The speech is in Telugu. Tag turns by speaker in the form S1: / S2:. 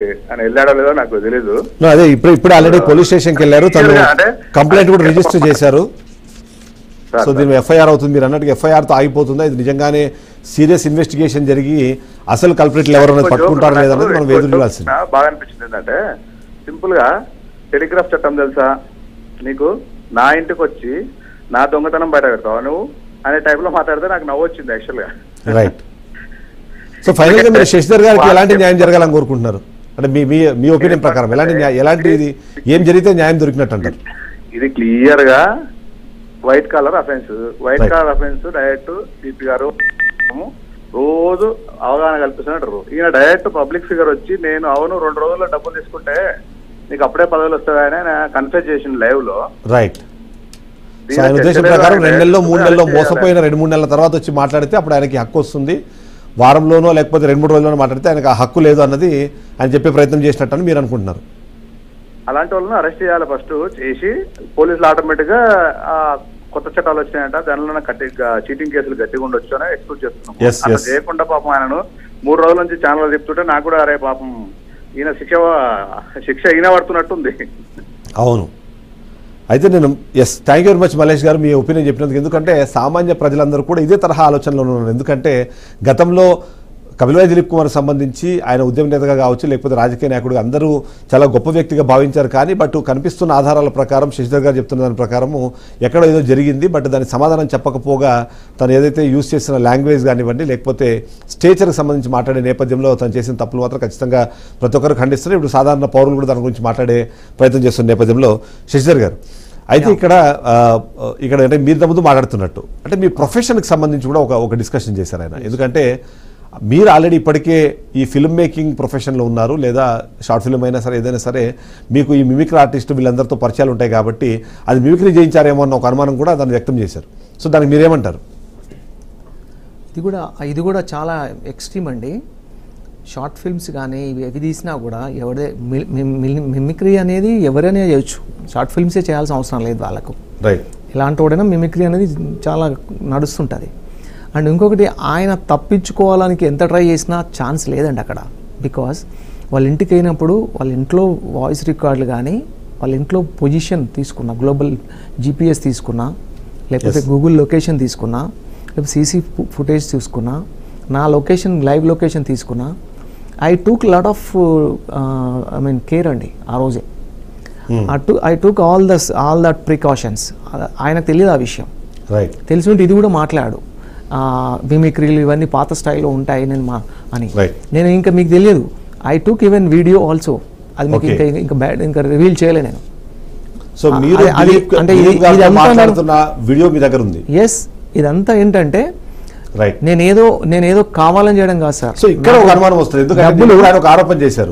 S1: అని వెళ్ళాడో లేదో నాకు తెలీదు.
S2: అదే ఇప్పుడు ఆల్రెడీ పోలీస్ స్టేషన్కి వెళ్ళారు, తను కంప్లైంట్ కూడా రిజిస్టర్ చేశారు. సో దీని ఎఫ్ఐఆర్ అవుతుంది. మీరు అన్నట్టుగా ఎఫ్ఐఆర్తో ఆగిపోతుందా? ఇది నిజంగానే సీరియస్ ఇన్వెస్టిగేషన్ జరిగి అసలు కల్ప్రిట్లు ఎవరైనా పట్టుకుంటారో లేదన్నది మనం ఎదురు చూడాల్సింది.
S1: బాగా అనిపించింది ఏంటంటే సింపుల్ గా టెలిగ్రాఫ్ చట్టం తెలుసా నీకు, నా ఇంటికి వచ్చి నా దొంగతనం బయట పెడతావు నువ్వు అనే టైప్ లో మాట్లాడితే నాకు నవ్వు వచ్చింది యాక్చువల్ గా.
S2: రైట్. సో ఫైనల్ గా మీరు శశిధర్ గారికి ఎలాంటి న్యాయం జరగాలని కోరుకుంటున్నారు? అంటే మీ ఒపీనియన్ ప్రకారం ఎలాంటి ఇది ఏం జరిగితే న్యాయం దొరికినట్టు అంటారు?
S1: ఇది క్లియర్ గా white collar offence. White collar offence direct CP గారు రోజు అవగాహన కల్పిస్తున్నట్టు. ఈయన డైరెక్ట్ పబ్లిక్ ఫిగర్ వచ్చి నేను అవును 2 రోజుల్లో డబ్బులు తీసుకుంటే నీకు అప్పుడే పదవులు వస్తాయని ఆయన కన్ఫెస్ చేసిన లైవ్ లో.
S2: రైట్. ఆయన ఉద్దేశం ప్రకారం 2 నెలల్లో 3 నెలల్లో మోసపోయిన 2-3 నెలల తర్వాత వచ్చి మాట్లాడితే అప్పుడు ఆయనకి హక్కు వస్తుంది. వారంలోనో లేకపోతే 2-3 రోజుల్లోనో మాట్లాడితే ఆయనకు ఆ హక్కు లేదు అన్నది ఆయన చెప్పే ప్రయత్నం చేసినట్టు అని మీరు అనుకుంటున్నారు?
S1: అలాంటి వాళ్ళని అరెస్ట్ చేయాలి ఫస్ట్, చేసి పోలీసులు ఆటోమేటిక్ గా కొత్త చట్టాలు వచ్చినాయంట దానిలో చీటింగ్ కేసులు గట్టిగా ఉండొచ్చు అని ఎక్స్పెక్ట్ చేస్తున్నాం. అలా చేయకుండా పాపం ఆయనను 3 రోజుల నుంచి ఛానల్ చెప్తుంటే నాకు కూడా అరే పాపం ఈయన శిక్ష ఈయన పడుతున్నట్టుంది. అవును.
S2: అయితే నేను thank you very much Mallesh గారు మీ ఒపీనియన్ చెప్పినందుకు. ఎందుకంటే సామాన్య ప్రజలందరూ కూడా ఇదే తరహా ఆలోచనలో ఉన్నారు. ఎందుకంటే గతంలో కపిలవాయి దిలీప్ కుమార్ సంబంధించి ఆయన ఉద్యమ నేతగా కావచ్చు లేకపోతే రాజకీయ నాయకుడిగా అందరూ చాలా గొప్ప వ్యక్తిగా భావించారు. కానీ బట్ కనిపిస్తున్న ఆధారాల ప్రకారం శశిధర్ గారు చెప్తున్న దాని ప్రకారము ఎక్కడో ఏదో జరిగింది. బట్ దానికి సమాధానం చెప్పకపోగా తను ఏదైతే యూజ్ చేసిన లాంగ్వేజ్ కానివ్వండి లేకపోతే స్టేచర్కి సంబంధించి మాట్లాడే నేపథ్యంలో తను చేసిన తప్పులు మాత్రం ఖచ్చితంగా ప్రతి ఒక్కరు ఖండిస్తున్నారు. ఇప్పుడు సాధారణ పౌరులు కూడా దాని గురించి మాట్లాడే ప్రయత్నం చేస్తున్న నేపథ్యంలో శశిధర్ గారు అయితే ఇక్కడ అంటే మీరు ముందు మాట్లాడుతున్నట్టు అంటే మీ ప్రొఫెషన్కి సంబంధించి కూడా ఒక డిస్కషన్ చేశారు ఆయన. ఎందుకంటే మీరు ఆల్రెడీ ఇప్పటికే ఈ ఫిల్మ్ మేకింగ్ ప్రొఫెషన్లో ఉన్నారు, లేదా షార్ట్ ఫిల్మ్ అయినా సరే ఏదైనా సరే మీకు ఈ మిమిక్రీ ఆర్టిస్ట్ వీళ్ళందరితో పరిచయాలు ఉంటాయి కాబట్టి అది మిమిక్రీ చేయించారేమో అన్న ఒక అనుమానం కూడా దాన్ని వ్యక్తం చేశారు. సో దానికి మీరేమంటారు?
S3: ఇది కూడా చాలా ఎక్స్ట్రీమ్ అండి. షార్ట్ ఫిల్మ్స్ కానీ ఎవి తీసినా కూడా మిమిక్రీ అనేది ఎవరైనా చేయొచ్చు, షార్ట్ ఫిల్మ్సే చేయాల్సిన అవసరం లేదు వాళ్ళకు.
S2: రైట్.
S3: ఇలాంటి వాడైనా మిమిక్రీ అనేది చాలా నడుస్తుంటుంది. అండ్ ఇంకొకటి ఆయన తప్పించుకోవడానికి ఎంత ట్రై చేసినా ఛాన్స్ లేదండి అక్కడ. బికాస్ వాళ్ళ ఇంటికి అయినప్పుడు వాళ్ళ ఇంట్లో వాయిస్ రికార్డులు కానీ వాళ్ళ ఇంట్లో పొజిషన్ తీసుకున్నా, గ్లోబల్ GPS తీసుకున్నా లేకపోతే గూగుల్ లొకేషన్ తీసుకున్నా లేకపోతే CC ఫుటేజ్ తీసుకున్నా, నా లొకేషన్ లైవ్ లొకేషన్ తీసుకున్నా, I took lot of care అండి ఆ రోజే. I took all that precautions. ఆయనకు తెలియదు ఆ విషయం.
S2: రైట్.
S3: తెలిసి ఉంటే ఇది కూడా మాట్లాడు మిమిక్రీలు ఇవన్నీ పాత స్టైల్లో ఉంటాయి నేను ఇంకా మీకు తెలియదు. I took even video also. అది మీకు ఇంకా రివీల్ చేయలే నేను.
S2: సో మీరు అంటే వీడియో మీ దగ్గర ఉంది?
S3: ఎస్. ఇదంతా ఏంటంటే నేనేదో కావాలని చేయడం కాదు సార్.
S2: సో ఇక్కడ ఒక అనుమానం వస్తుంది. ఎందుకంటే ఒక ఆరోపణ చేశాడు.